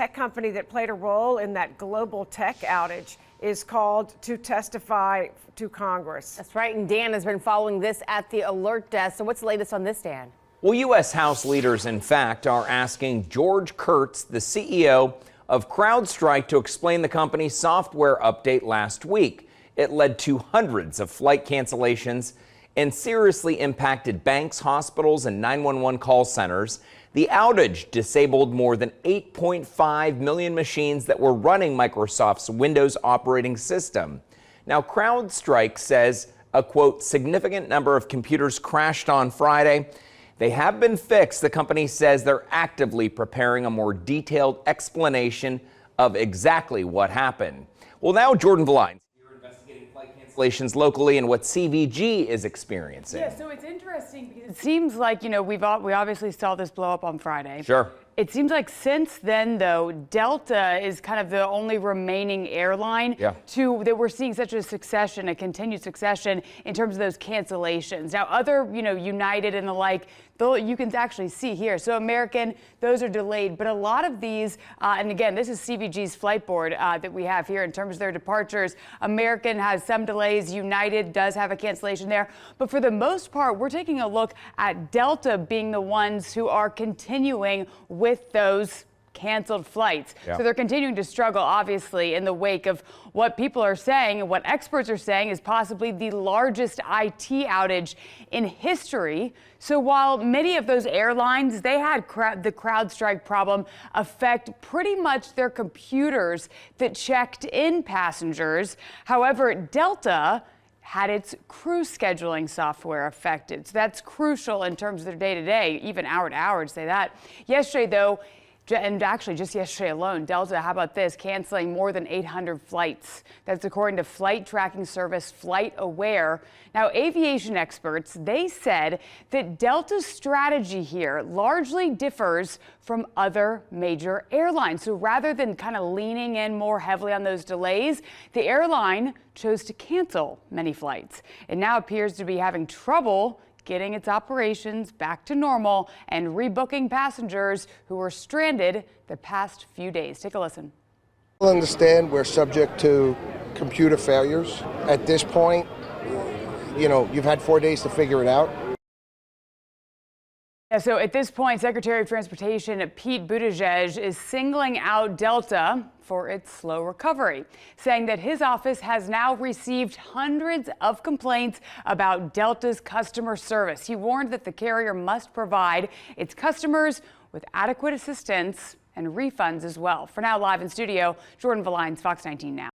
Tech company that played a role in that global tech outage is called to testify to Congress. That's right, and Dan has been following this at the alert desk. So what's the latest on this, Dan? Well, U.S. House leaders, in fact, are asking George Kurtz, the CEO of CrowdStrike, to explain the company's software update last week. It led to hundreds of flight cancellations and seriously impacted banks, hospitals, and 911 call centers. The outage disabled more than 8.5 million machines that were running Microsoft's Windows operating system. Now, CrowdStrike says a, quote, significant number of computers crashed on Friday. They have been fixed. The company says they're actively preparing a more detailed explanation of exactly what happened. Well, now Jordan Valines investigating flight cancellations locally and what CVG is experiencing. Yeah, so it's interesting because it seems like, we obviously saw this blow up on Friday. Sure. It seems like since then, though, Delta is kind of the only remaining airline that we're seeing such a continued succession in terms of those cancellations. Now, other, United and the like, though you can actually see here. So American, those are delayed, but a lot of these, and again, this is CVG's flight board that we have here in terms of their departures. American has some delays. United does have a cancellation there. But for the most part, we're taking a look at Delta being the ones who are continuing with those canceled flights. So they're continuing to struggle, obviously, in the wake of what people are saying and what experts are saying is possibly the largest IT outage in history. So while many of those airlines, they had the CrowdStrike problem affect pretty much their computers that checked in passengers. However, Delta had its crew scheduling software affected. So that's crucial in terms of their day-to-day, even hour-to-hour to say that. Yesterday, though, and actually just yesterday alone, Delta, how about this, canceling more than 800 flights. That's according to flight tracking service FlightAware. Now, aviation experts, they said that Delta's strategy here largely differs from other major airlines. So rather than kind of leaning in more heavily on those delays, the airline chose to cancel many flights. It now appears to be having trouble getting its operations back to normal and rebooking passengers who were stranded the past few days. Take a listen. I understand we're subject to computer failures. At this point, you've had 4 days to figure it out. Yeah, so at this point, Secretary of Transportation Pete Buttigieg is singling out Delta for its slow recovery, saying that his office has now received hundreds of complaints about Delta's customer service. He warned that the carrier must provide its customers with adequate assistance and refunds as well. For now, live in studio, Jordan Valines, Fox 19 Now.